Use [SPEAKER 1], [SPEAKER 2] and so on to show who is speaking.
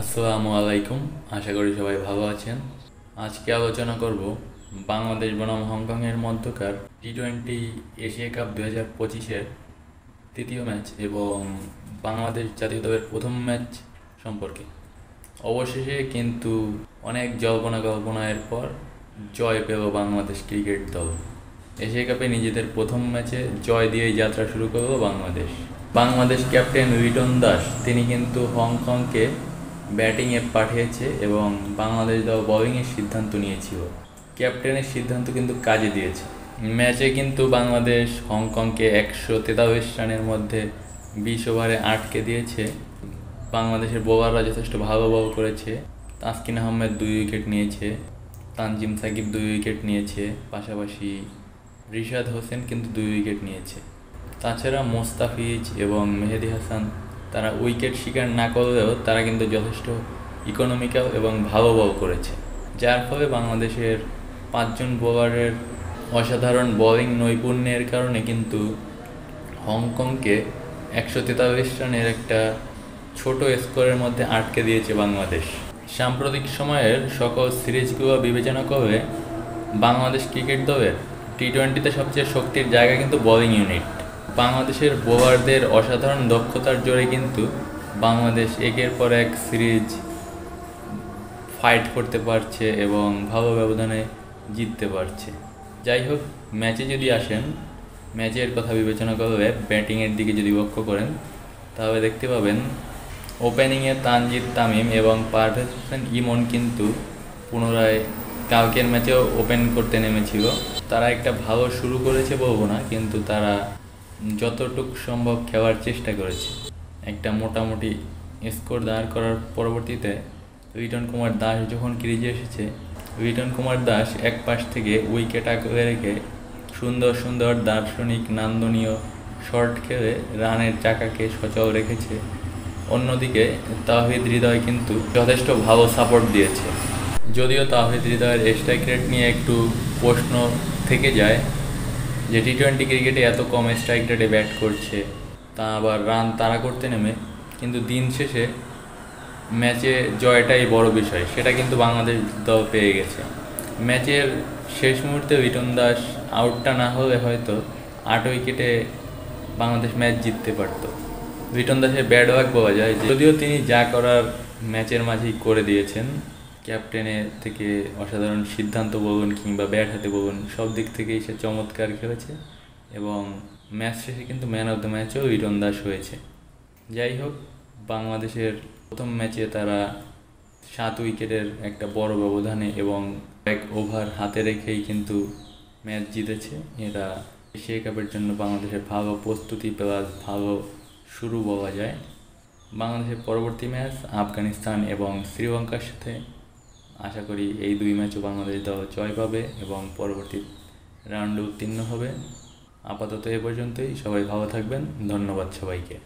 [SPEAKER 1] আসসালামু আলাইকুম। আশা করি সবাই ভালো আছেন। আজকে আলোচনা করব বাংলাদেশ বনাম হংকংয়ের মধ্যকার টি-20 এশিয়া কাপ 2025-এর তৃতীয় ম্যাচ এবং বাংলাদেশ জাতীয় দলের প্রথম ম্যাচ সম্পর্কে। অবশেষে কিন্তু অনেক জল্পনা কল্পনার পর জয় পেল বাংলাদেশ ক্রিকেট দল। এশিয়া কাপে নিজেদের প্রথম ম্যাচে জয় দিয়েই যাত্রা শুরু করলো বাংলাদেশ। বাংলাদেশ ক্যাপ্টেন লিটন দাস তিনি কিন্তু হংকংকে ব্যাটিংয়ে পাঠিয়েছে এবং বাংলাদেশ দল বোলিংয়ের সিদ্ধান্ত নিয়েছিল। ক্যাপ্টেনের সিদ্ধান্ত কিন্তু কাজে দিয়েছে। ম্যাচে কিন্তু বাংলাদেশ হংকংকে 143 রানের মধ্যে 20 ওভারে আটকে দিয়েছে। বাংলাদেশের বোলাররা যথেষ্ট ভালো বল করেছে। তাসকিন আহমেদ 2 উইকেট নিয়েছে, তানজিম সাকিব 2 উইকেট নিয়েছে, পাশাপাশি রিশাদ হোসেন কিন্তু 2 উইকেট নিয়েছে। তাছাড়া মোস্তাফিজ এবং মেহেদী হাসান তারা উইকেট শিকার না করলেও তারা কিন্তু যথেষ্ট ইকোনমিক্যাল এবং ভালো বল করেছে, যার ফলে বাংলাদেশের 5 জন বোলারের অসাধারণ বোলিং নৈপুণ্যের কারণে কিন্তু হংকংকে 143 রানের একটা ছোট স্কোরের মধ্যে আটকে দিয়েছে বাংলাদেশ। সাম্প্রতিক সময়ের সকল সিরিজগুলো বিবেচনা করে বাংলাদেশ ক্রিকেট দলের টি-20তে সবচেয়ে শক্তির জায়গা কিন্তু বোলিং ইউনিট। বাংলাদেশের বোলারদের অসাধারণ দক্ষতার জোরে কিন্তু বাংলাদেশ একের পর এক সিরিজ ফাইট করতে পারছে এবং ভালো ব্যবধানে জিততে পারছে। যাই হোক, ম্যাচে যদি আসেন, ম্যাচের কথা বিবেচনা করলে ব্যাটিংয়ের দিকে যদি লক্ষ্য করেন তাহলে দেখতে পাবেন ওপেনিংয়ে তানজিদ তামিম এবং পারভেজ হোসেন ইমন কিন্তু পুনরায় কালকের ম্যাচেও ওপেন করতে নেমেছিল। তারা একটা ভালো শুরু করেছে বলবো না, কিন্তু তারা যতটুকু সম্ভব খেলার চেষ্টা করেছে। একটা মোটামুটি স্কোর দাঁড় করার পরবর্তীতে লিটন কুমার দাস যখন ক্রিজে এসেছে, লিটন কুমার দাস এক পাশ থেকে উইকেট আগলে রেখে সুন্দর সুন্দর দার্শনিক নান্দনীয় শট খেলে রানের চাকাকে সচল রেখেছে। অন্যদিকে তাওহিদ হৃদয় কিন্তু যথেষ্ট ভালো সাপোর্ট দিয়েছে। যদিও তাওহিদ হৃদয়ের স্ট্রাইক রেট নিয়ে একটু প্রশ্ন থেকে যায় যে টি-20 ক্রিকেটে এত কম স্ট্রাইক রেটে ব্যাট করছে, তা আবার রান তাড়া করতে নেমে, কিন্তু দিন শেষে ম্যাচে জয়টাই বড় বিষয়, সেটা কিন্তু বাংলাদেশ দল পেয়ে গেছে। ম্যাচের শেষ মুহূর্তে লিটন দাস আউটটা না হলে হয়তো 8 উইকেটে বাংলাদেশ ম্যাচ জিততে পারত। লিটন দাসের ব্যাড ওয়ার্ক বলা যায়, যদিও তিনি যা করার ম্যাচের মাঝেই করে দিয়েছেন। ক্যাপ্টেনের থেকে অসাধারণ সিদ্ধান্ত বলুন কিংবা ব্যাট হাতে বলুন, সব দিক থেকেই সে চমৎকার খেলেছে এবং ম্যাচ শেষে কিন্তু ম্যান অফ দ্য ম্যাচও লিটন দাস হয়েছে। যাই হোক, বাংলাদেশের প্রথম ম্যাচে তারা 7 উইকেটের একটা বড় ব্যবধানে এবং 1 ওভার হাতে রেখেই কিন্তু ম্যাচ জিতেছে। এরা এশিয়া কাপের জন্য বাংলাদেশের ভালো প্রস্তুতি প্লাস ভালো শুরু বলা যায়। বাংলাদেশের পরবর্তী ম্যাচ আফগানিস্তান এবং শ্রীলঙ্কার সাথে। আশা করি এই 2 ম্যাচও বাংলাদেশ দল জয় পাবে এবং পরবর্তী রাউন্ডে উত্তীর্ণ হবে। আপাতত এ পর্যন্তই। সবাই ভালো থাকবেন। ধন্যবাদ সবাইকে।